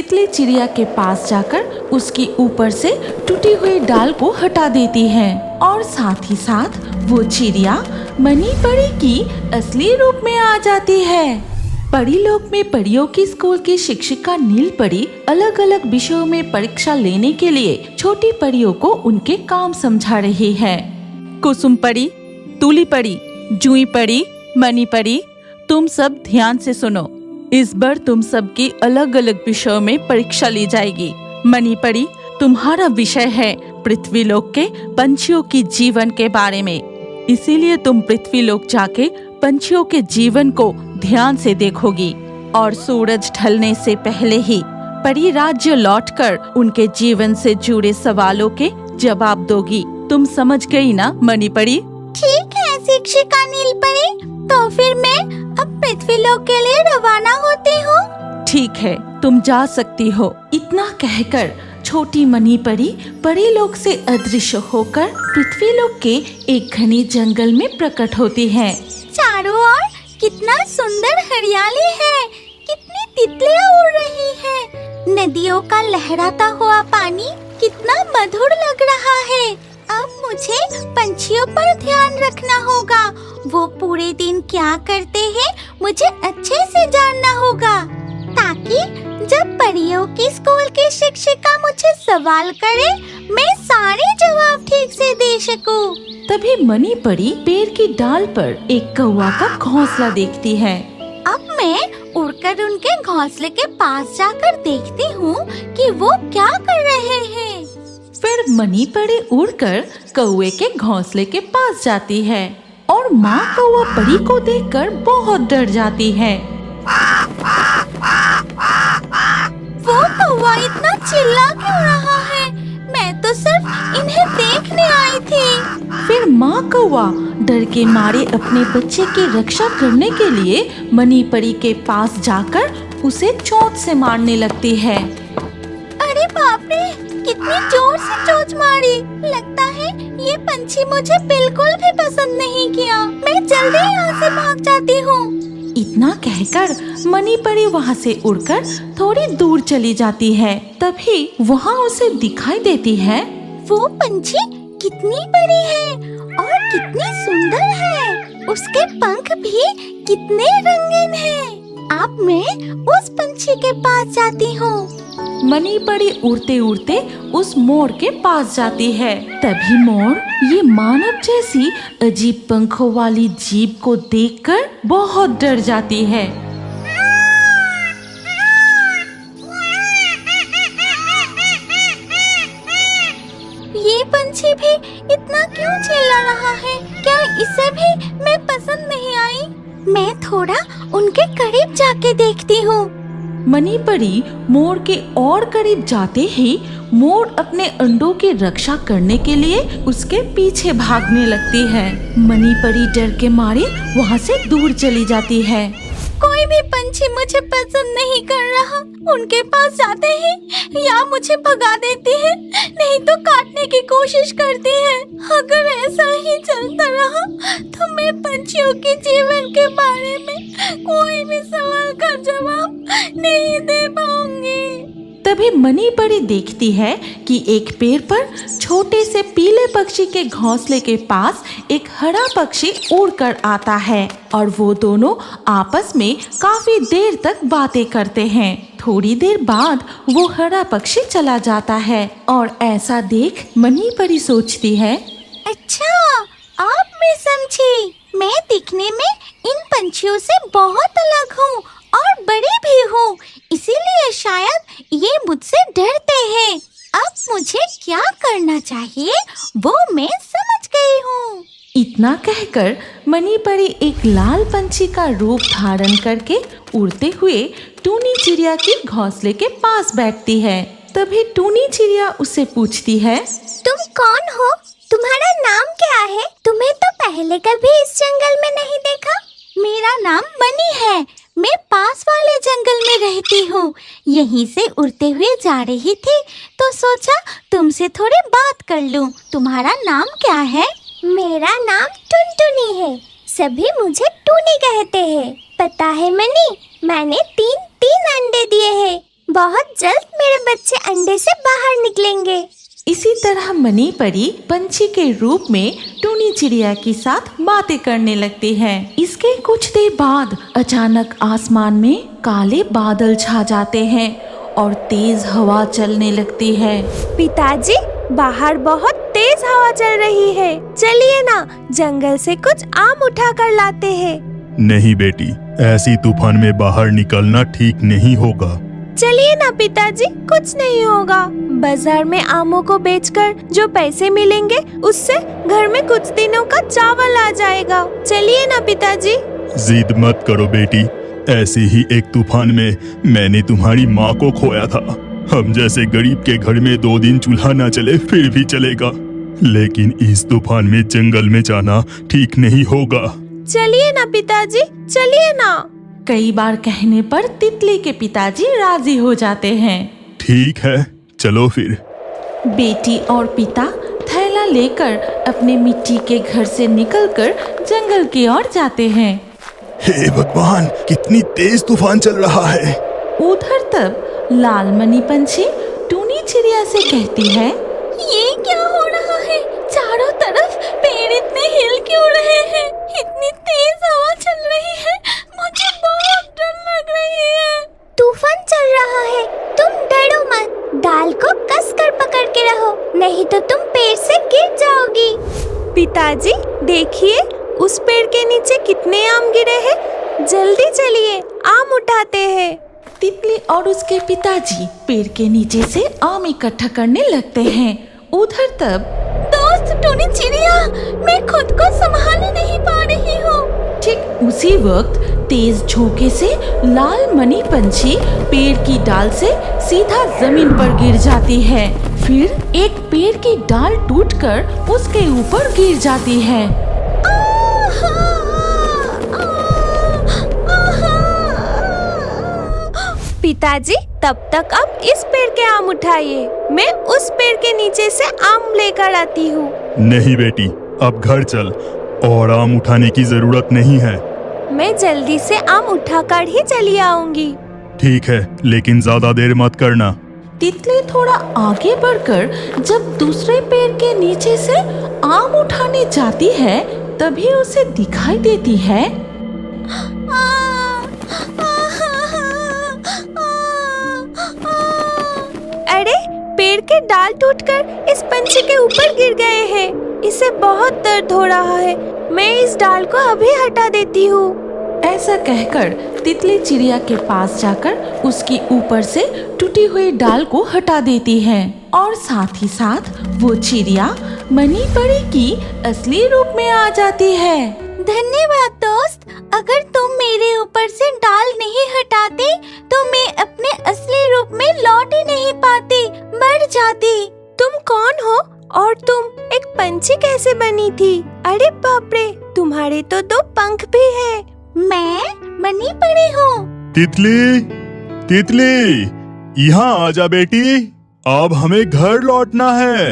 तितली चिड़िया के पास जाकर उसकी ऊपर से टूटी हुई डाल को हटा देती है और साथ ही साथ वो चिड़िया मनी परी की असली रूप में आ जाती है। परी लोक में परियों की स्कूल की शिक्षिका नील परी अलग अलग विषयों में परीक्षा लेने के लिए छोटी परियों को उनके काम समझा रही है। कुसुम परी, तूली परी, जूई परी, मनी परी, तुम सब ध्यान से सुनो। इस बार तुम सबकी अलग अलग विषयों में परीक्षा ली जाएगी। मनी परी, तुम्हारा विषय है पृथ्वीलोक के पंछियों की जीवन के बारे में, इसीलिए तुम पृथ्वीलोक जाके पंछियों के जीवन को ध्यान से देखोगी और सूरज ढलने से पहले ही परी राज्य लौटकर उनके जीवन से जुड़े सवालों के जवाब दोगी। तुम समझ गई ना मनी परी? ठीक है शिक्षिका नील परी, तो फिर मैं अब पृथ्वीलोक के लिए रवाना होती हूँ। ठीक है, तुम जा सकती हो। इतना कहकर छोटी मनी परी परीलोक से अदृश्य होकर पृथ्वीलोक के एक घने जंगल में प्रकट होती है। चारों ओर कितना सुंदर हरियाली है, कितनी तितलियां उड़ रही हैं, नदियों का लहराता हुआ पानी कितना मधुर लग रहा है। अब मुझे पंछियों पर ध्यान रखना होगा, वो पूरे दिन क्या करते हैं मुझे अच्छे से जानना होगा, ताकि जब परियों की स्कूल की शिक्षिका मुझे सवाल करे मैं सारे जवाब ठीक से दे सकूं। तभी मनी परी पेड़ की डाल पर एक कौवा का घोंसला देखती है। अब मैं उड़कर उनके घोंसले के पास जाकर देखती हूँ कि वो क्या कर रहे हैं। फिर मनी परी उड़कर कौवे के घोंसले के पास जाती है और माँ कौवा परी को देखकर बहुत डर जाती है। वो कौवा इतना चिल्ला क्यों रहा है? मैं तो सिर्फ इन्हें देखने आई थी। फिर माँ कौवा डर के मारे अपने बच्चे की रक्षा करने के लिए मनी परी के पास जाकर उसे चोंच से मारने लगती है। अरे बाप रे, कितनी जोर से चोंच मारी! लगता है ये पंछी मुझे बिल्कुल भी पसंद नहीं किया। मैं जल्दी यहाँ से भाग जाती हूँ। इतना कहकर मनी परी वहाँ से उड़कर थोड़ी दूर चली जाती है। तभी वहाँ उसे दिखाई देती है वो पंछी कितनी बड़ी है और कितनी सुंदर है, उसके पंख भी कितने रंगीन हैं। अब मैं उस पंछी के पास जाती हूँ। मनी परी उड़ते उड़ते उस मोर के पास जाती है। तभी मोर ये मानव जैसी अजीब पंखों वाली जीभ को देखकर बहुत डर जाती है। ये पंछी भी इतना क्यों चिल्ला रहा है? क्या इसे भी मैं पसंद नहीं आई? मैं थोड़ा उनके करीब जाके देखती हूँ। मनी परी मोर के और करीब जाते ही मोर अपने अंडों की रक्षा करने के लिए उसके पीछे भागने लगती है। मनी परी डर के मारे वहाँ से दूर चली जाती है। कोई भी पंछी मुझे पसंद नहीं कर रहा। उनके पास जाते ही या मुझे भगा देती है, नहीं तो काटने की कोशिश करती है। अगर ऐसा ही चलता रहा तो मैं पंछियों के जीवन के बारे में कोई भी सवाल का जवाब नहीं दे पाऊंगी। तभी मनी परी देखती है कि एक पेड़ पर छोटे से पीले पक्षी के घोंसले के पास एक हरा पक्षी उड़कर आता है और वो दोनों आपस में काफी देर तक बातें करते हैं। थोड़ी देर बाद वो हरा पक्षी चला जाता है और ऐसा देख मनी परी सोचती है, अच्छा अब मैं समझी। मैं दिखने में इन पंछियों से बहुत अलग हूँ और बड़ी भी हूँ, इसीलिए शायद ये मुझसे डरते हैं। अब मुझे क्या करना चाहिए वो मैं समझ गई हूँ। इतना कहकर मनी परी एक लाल पंछी का रूप धारण करके उड़ते हुए टूनी चिड़िया के घोंसले के पास बैठती है। तभी टूनी चिड़िया उससे पूछती है, तुम कौन हो? तुम्हारा नाम क्या है? तुम्हें तो पहले कभी इस जंगल में नहीं देखा। मेरा नाम मनी है, मैं पास वाले जंगल में रहती हूँ। यहीं से उड़ते हुए जा रही थी तो सोचा तुमसे थोड़ी बात कर लूँ। तुम्हारा नाम क्या है? मेरा नाम टुनटुनी है, सभी मुझे टूनी कहते हैं। पता है मनी, मैंने तीन अंडे दिए हैं। बहुत जल्द मेरे बच्चे अंडे से बाहर निकलेंगे। इसी तरह मनी परी पंछी के रूप में टूनी चिड़िया के साथ बातें करने लगती है। इसके कुछ देर बाद अचानक आसमान में काले बादल छा जाते हैं और तेज हवा चलने लगती है। पिताजी, बाहर बहुत तेज हवा चल रही है, चलिए ना जंगल से कुछ आम उठा कर लाते हैं। नहीं बेटी, ऐसी तूफान में बाहर निकलना ठीक नहीं होगा। चलिए ना पिताजी, कुछ नहीं होगा। बाजार में आमों को बेचकर जो पैसे मिलेंगे उससे घर में कुछ दिनों का चावल आ जाएगा। चलिए ना पिताजी। जिद मत करो बेटी, ऐसे ही एक तूफान में मैंने तुम्हारी माँ को खोया था। हम जैसे गरीब के घर में 2 दिन चूल्हा ना चले फिर भी चलेगा, लेकिन इस तूफान में जंगल में जाना ठीक नहीं होगा। चलिए ना पिताजी, चलिए ना। कई बार कहने पर तितली के पिताजी राजी हो जाते हैं। ठीक है, चलो फिर। बेटी और पिता थैला लेकर अपने मिट्टी के घर से निकलकर जंगल की ओर जाते हैं। हे भगवान, कितनी तेज तूफान चल रहा है। उधर तब लाल मनी पंछी टूनी चिड़िया से कहती है, ये क्या हो रहा है? चारों तरफ पेड़ इतने हिल क्यों रहे हैं? इतनी तेज हवा चल रही है, मुझे बहुत डर लग रही है। तूफान चल रहा है, तुम डरो मत। डाल को कस कर पकड़ के रहो, नहीं तो तुम पेड़ से गिर जाओगी। पिताजी देखिए, उस पेड़ के नीचे कितने आम गिरे हैं। जल्दी चलिए, आम उठाते हैं। तितली और उसके पिताजी पेड़ के नीचे से आम इकट्ठा करने लगते हैं। उधर तब दोस्त टूनी चिड़िया, मैं खुद को संभाल नहीं पा रही हूँ। ठीक उसी वक्त तेज झोंके से लाल मनी पंछी पेड़ की डाल से सीधा जमीन पर गिर जाती है। फिर एक पेड़ की डाल टूटकर उसके ऊपर गिर जाती है। पिताजी, तब तक आप इस पेड़ के आम उठाइए, मैं उस पेड़ के नीचे से आम लेकर आती हूँ। नहीं बेटी, अब घर चल, और आम उठाने की जरूरत नहीं है। मैं जल्दी से आम उठाकर ही चली आऊंगी। ठीक है, लेकिन ज्यादा देर मत करना। तितली थोड़ा आगे बढ़कर जब दूसरे पेड़ के नीचे से आम उठाने जाती है, तभी उसे दिखाई देती है, अरे पेड़ के डाल टूटकर इस पंछी के ऊपर गिर गए हैं। इसे बहुत दर्द हो रहा है, मैं इस डाल को अभी हटा देती हूँ। ऐसा कहकर तितली चिड़िया के पास जाकर उसकी ऊपर से टूटी हुई डाल को हटा देती है और साथ ही साथ वो चिड़िया मनी परी की असली रूप में आ जाती है। धन्यवाद दोस्त, अगर तुम मेरे ऊपर से डाल नहीं हटाते तो मैं अपने असली रूप में लौट ही नहीं पाती, मर जाती। तुम कौन हो और तुम एक पंछी कैसे बनी थी? अरे बाप रे, तुम्हारे तो 2 पंख भी हैं। मैं मनी परी हूँ। तितली, तितली, यहाँ आजा बेटी, अब हमें घर लौटना है।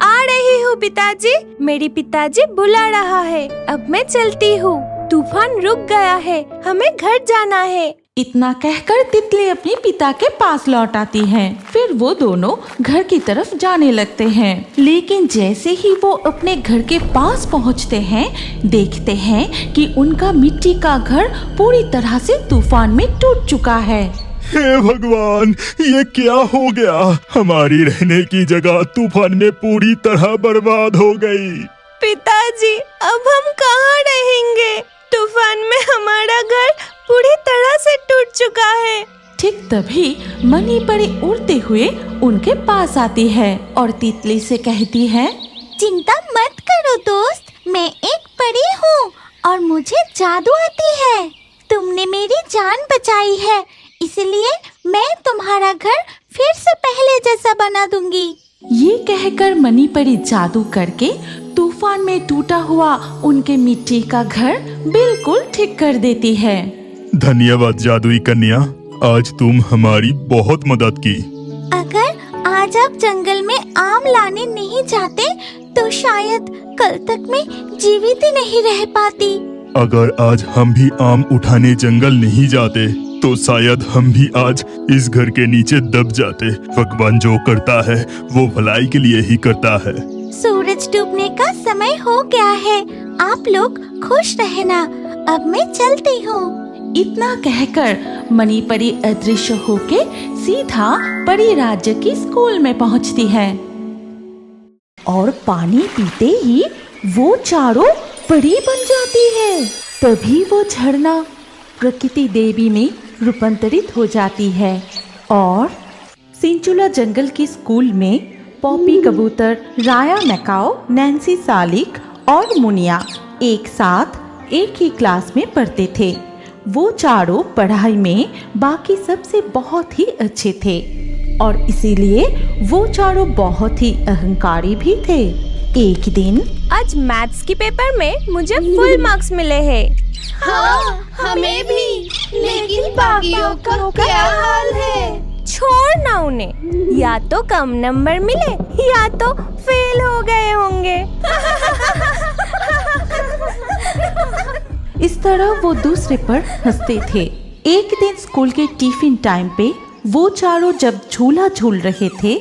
आ रही हूँ पिताजी, मेरी पिताजी बुला रहा है। अब मैं चलती हूँ, तूफान रुक गया है, हमें घर जाना है। इतना कहकर तितली अपने पिता के पास लौट आती है। फिर वो दोनों घर की तरफ जाने लगते हैं। लेकिन जैसे ही वो अपने घर के पास पहुंचते हैं, देखते हैं कि उनका मिट्टी का घर पूरी तरह से तूफान में टूट चुका है। हे भगवान, ये क्या हो गया? हमारी रहने की जगह तूफान में पूरी तरह बर्बाद हो गई। पिताजी, अब हम कहाँ रहेंगे? तूफान में हमारा घर पूरी तरह से टूट चुका है। ठीक तभी मनी परी उड़ते हुए उनके पास आती है और तितली से कहती है, चिंता मत करो दोस्त, मैं एक परी हूँ और मुझे जादू आती है। तुमने मेरी जान बचाई है, इसलिए मैं तुम्हारा घर फिर से पहले जैसा बना दूंगी। ये कहकर मनी परी जादू करके तूफान में टूटा हुआ उनके मिट्टी का घर बिल्कुल ठीक कर देती है। धन्यवाद जादुई कन्या, आज तुम हमारी बहुत मदद की। अगर आज आप जंगल में आम लाने नहीं जाते तो शायद कल तक मैं जीवित ही नहीं रह पाती। अगर आज हम भी आम उठाने जंगल नहीं जाते तो शायद हम भी आज इस घर के नीचे दब जाते। भगवान जो करता है वो भलाई के लिए ही करता है। सूरज डूबने का समय हो गया है, आप लोग खुश रहना। अब मैं चलती हूँ। इतना कहकर मनी परी अदृश्य होके सीधा परी राज्य की स्कूल में पहुंचती है और पानी पीते ही वो चारों परी बन जाती है। तभी वो झरना प्रकृति देवी में रूपांतरित हो जाती है और सिंचुला जंगल की स्कूल में पॉपी कबूतर, राया मैकाओ, नैन्सी सालिक और मुनिया एक साथ एक ही क्लास में पढ़ते थे। वो चारों पढ़ाई में बाकी सबसे बहुत ही अच्छे थे और इसीलिए वो चारों बहुत ही अहंकारी भी थे। एक दिन आज मैथ्स की पेपर में मुझे फुल मार्क्स मिले हैं। हाँ, हमें भी। लेकिन बाकियों का क्या हाल है? छोड़ ना उन्हें, या तो कम नंबर मिले या तो फेल हो गए होंगे। इस तरह वो दूसरे पर हंसते थे। एक दिन स्कूल के टिफिन टाइम पे वो चारों जब झूला झूल रहे थे,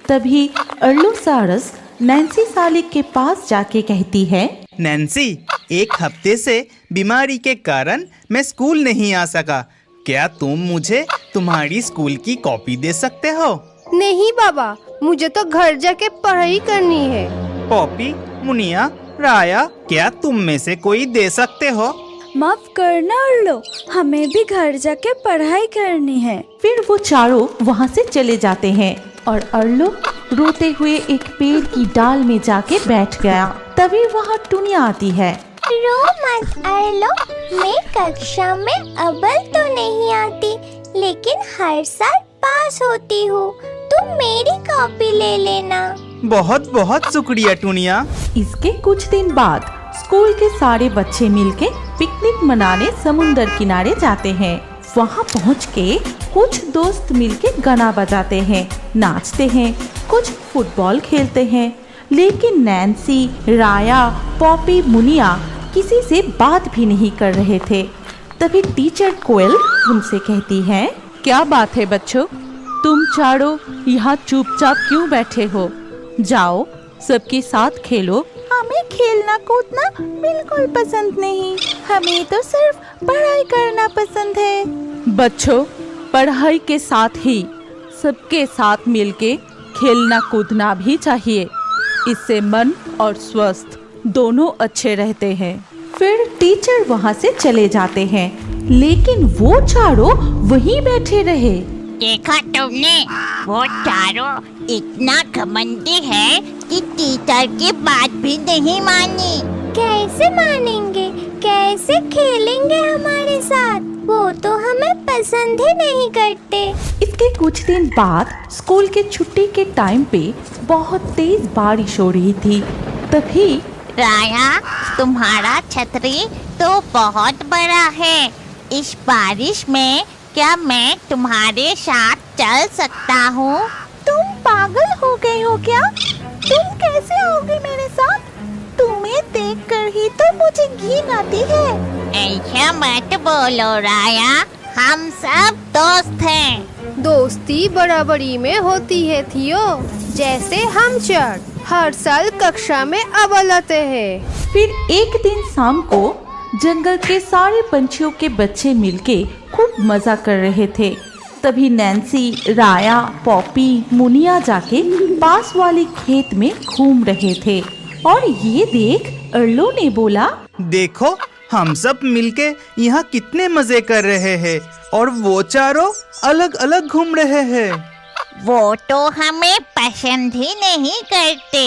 तभी अर्लोसारस नैन्सी सालिक के पास जाके कहती है, नैन्सी, एक हफ्ते से बीमारी के कारण मैं स्कूल नहीं आ सका। क्या तुम मुझे तुम्हारी स्कूल की कॉपी दे सकते हो? नहीं बाबा, मुझे तो घर जाके पढ़ाई करनी है। पॉपी, मुनिया, राया, क्या तुम में से कोई दे सकते हो? माफ करना अर्लो, हमें भी घर जाके पढ़ाई करनी है। फिर वो चारों वहाँ से चले जाते हैं और अर्लो रोते हुए एक पेड़ की डाल में जाके बैठ गया। तभी वहाँ टुनिया आती है। रो मत अर्लो, मैं कक्षा में अव्वल तो नहीं आती, लेकिन हर साल पास होती हूँ। तुम मेरी कॉपी ले लेना। बहुत बहुत शुक्रिया टुनिया। इसके कुछ दिन बाद स्कूल के सारे बच्चे मिलके पिकनिक मनाने समुंदर किनारे जाते हैं। वहाँ पहुँच के कुछ दोस्त मिलके गाना बजाते हैं, नाचते हैं, कुछ फुटबॉल खेलते हैं। लेकिन नैन्सी, राया, पॉपी, मुनिया किसी से बात भी नहीं कर रहे थे। तभी टीचर कोयल उनसे कहती है, क्या बात है बच्चों, तुम चारों यहाँ चुपचाप क्यों बैठे हो? जाओ सबके साथ खेलो। हमें खेलना कूदना बिल्कुल पसंद नहीं, हमें तो सिर्फ पढ़ाई करना पसंद है। बच्चों, पढ़ाई के साथ ही सबके साथ मिलके खेलना कूदना भी चाहिए। इससे मन और स्वस्थ दोनों अच्छे रहते हैं। फिर टीचर वहाँ से चले जाते हैं, लेकिन वो चारों वहीं बैठे रहे। देखा तुमने, वो चारों इतना घमंडी है कि टीचर की बात भी नहीं मानी। कैसे मानेंगे, कैसे खेलेंगे हमारे साथ? वो तो हमें पसंद ही नहीं करते। इसके कुछ दिन बाद स्कूल के छुट्टी के टाइम पे बहुत तेज बारिश हो रही थी। तभी राया, तुम्हारा छतरी तो बहुत बड़ा है। इस बारिश में क्या मैं तुम्हारे साथ चल सकता हूँ? तुम पागल हो गए हो क्या? तुम कैसे आओगे मेरे साथ? तुम्हें देखकर ही तो मुझे घिन आती है। ऐसा मत बोलो राया, हम सब दोस्त हैं। दोस्ती बराबरी में होती है थियो। जैसे हम चार हर साल कक्षा में अव्वल आते हैं। फिर एक दिन शाम को जंगल के सारे पंछियों के बच्चे मिलके खूब मजा कर रहे थे। तभी नैन्सी, राया, पॉपी, मुनिया जाके पास वाले खेत में घूम रहे थे और ये देख अर्लो ने बोला, देखो, हम सब मिलके यहाँ कितने मजे कर रहे हैं और वो चारों अलग अलग घूम रहे हैं। वो तो हमें पसंद ही नहीं करते।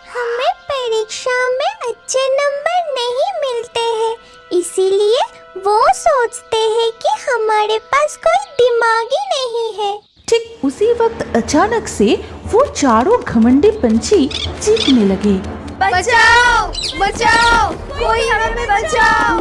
हमें परीक्षा में अच्छे नंबर नहीं मिलते हैं, इसीलिए वो सोचते हैं कि हमारे पास कोई दिमाग ही नहीं है। ठीक उसी वक्त अचानक से वो चारों घमंडी पंछी चीखने लगे, बचाओ, बचाओ, कोई हमें बचाओ।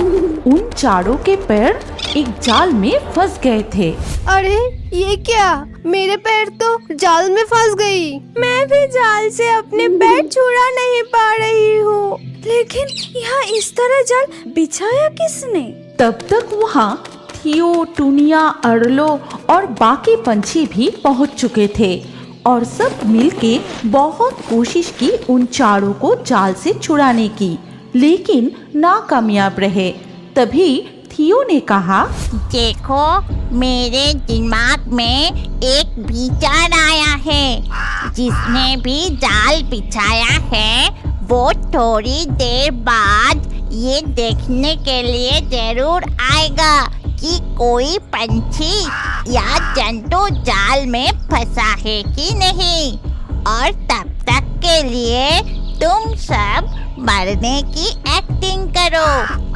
उन चारों के पैर एक जाल में फंस गए थे। अरे ये क्या, मेरे पैर तो जाल में फंस गई। मैं भी जाल से अपने पैर छुड़ा नहीं पा रही हूँ, लेकिन यहाँ इस तरह जाल बिछाया किसने? तब तक वहाँ थियो, टुनिया, अरलो और बाकी पंछी भी पहुंच चुके थे और सब मिलके बहुत कोशिश की उन चारों को जाल से छुड़ाने की, लेकिन नाकामयाब रहे। तभी थियो ने कहा, देखो, मेरे दिमाग में एक विचार आया है। जिसने भी जाल बिछाया है वो थोड़ी देर बाद ये देखने के लिए जरूर आएगा कि कोई पंछी या जंतु जाल में फंसा है कि नहीं, और तब तक के लिए तुम सब मरने की एक्टिंग करो।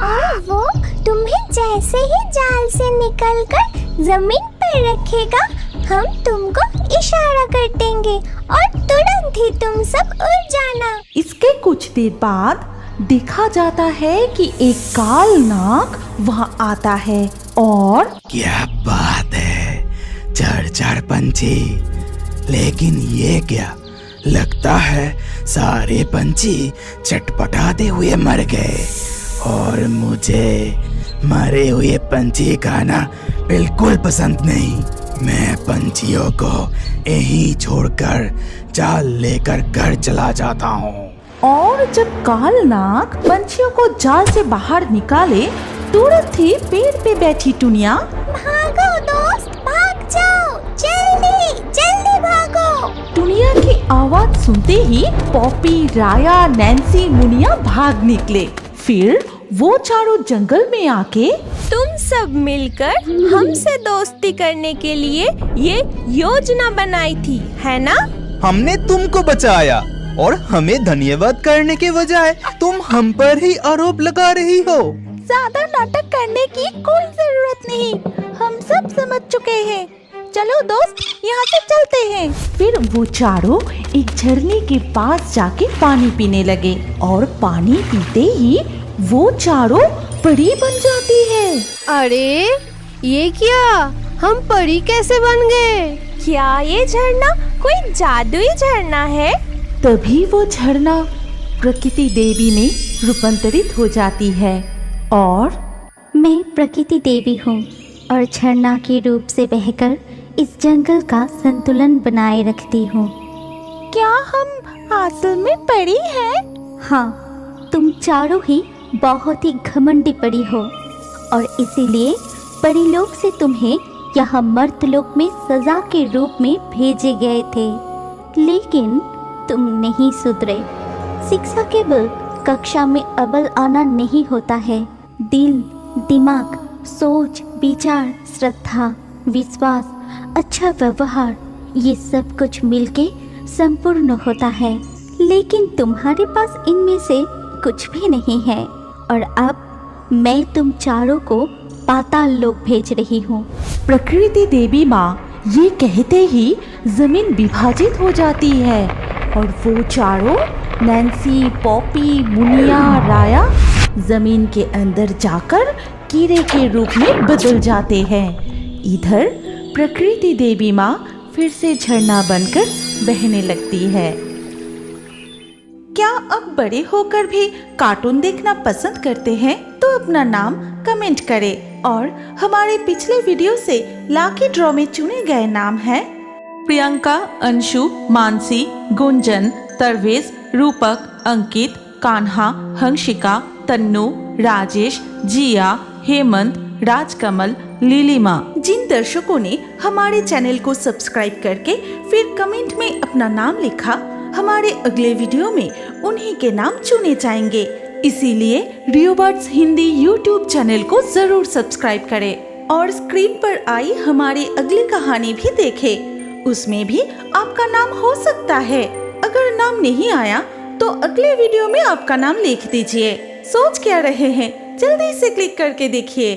और वो तुम्हें जैसे ही जाल से निकलकर जमीन पर रखेगा, हम तुमको इशारा कर देंगे और तुरंत ही तुम सब उड़ जाना। इसके कुछ देर बाद देखा जाता है कि एक काल नाग वहां आता है और क्या बात है, 4 पंछी। लेकिन ये क्या, लगता है सारे पंछी चटपटाते हुए मर गए और मुझे मरे हुए पंछी खाना बिल्कुल पसंद नहीं। मैं पंछियों को यहीं छोड़कर जाल लेकर घर चला जाता हूँ। और जब काल नाग पंछियों को जाल से बाहर निकाले, तुरंत ही पेड़ पे बैठी टुनिया, भागो दोस्त, भाग जाओ, जल्दी जल्दी भागो। टुनिया की आवाज सुनते ही पॉपी, राया, नैन्सी, मुनिया भाग निकले। फिर वो चारों जंगल में आके तुम सब मिलकर हमसे दोस्ती करने के लिए ये योजना बनाई थी, है ना? हमने तुमको बचाया और हमें धन्यवाद करने के बजाय तुम हम पर ही आरोप लगा रही हो। ज्यादा नाटक करने की कोई जरूरत नहीं, हम सब समझ चुके हैं। चलो दोस्त, यहाँ से चलते हैं। फिर वो चारों एक झरने के पास जाके पानी पीने लगे और पानी पीते ही वो चारों परी बन जाती है। अरे ये क्या, हम परी कैसे बन गए? क्या ये झरना कोई जादुई झरना है? तभी वो झरना प्रकृति देवी में रूपांतरित हो जाती है और मैं प्रकृति देवी हूँ और झरना के रूप से बहकर इस जंगल का संतुलन बनाए रखती हूँ। क्या हम असल में परी हैं? हाँ, तुम चारों ही बहुत ही घमंडी परी हो और इसीलिए परीलोक से तुम्हें यहाँ मर्तलोक में सजा के रूप में भेजे गए थे, लेकिन तुम नहीं सुधरे। शिक्षा केवल कक्षा में अव्वल आना नहीं होता है, दिल, दिमाग, सोच, विचार, श्रद्धा, विश्वास, अच्छा व्यवहार, ये सब कुछ मिलके संपूर्ण होता है। लेकिन तुम्हारे पास इनमें से कुछ भी नहीं है और अब मैं तुम चारों को पाताल लोक भेज रही हूँ। प्रकृति देवी माँ ये कहते ही जमीन विभाजित हो जाती है और वो चारों, नैन्सी, पॉपी, मुनिया, राया, जमीन के अंदर जाकर कीड़े के रूप में बदल जाते हैं। इधर प्रकृति देवी माँ फिर से झरना बनकर बहने लगती है। क्या अब बड़े होकर भी कार्टून देखना पसंद करते हैं? तो अपना नाम कमेंट करें और हमारे पिछले वीडियो से लाकी ड्रॉ में चुने गए नाम हैं प्रियंका, अंशु, मानसी, गुंजन, तरवेज, रूपक, अंकित, कान्हा, हंसिका, तन्नू, राजेश, जिया, हेमंत, राजकमल, लीलिमा। जिन दर्शकों ने हमारे चैनल को सब्सक्राइब करके फिर कमेंट में अपना नाम लिखा, हमारे अगले वीडियो में उन्हीं के नाम चुने जाएंगे। इसीलिए रियोबर्ड्स हिंदी यूट्यूब चैनल को जरूर सब्सक्राइब करें और स्क्रीन पर आई हमारी अगली कहानी भी देखें। उसमें भी आपका नाम हो सकता है। अगर नाम नहीं आया तो अगले वीडियो में आपका नाम लिख दीजिए। सोच क्या रहे हैं, जल्दी से क्लिक करके देखिए।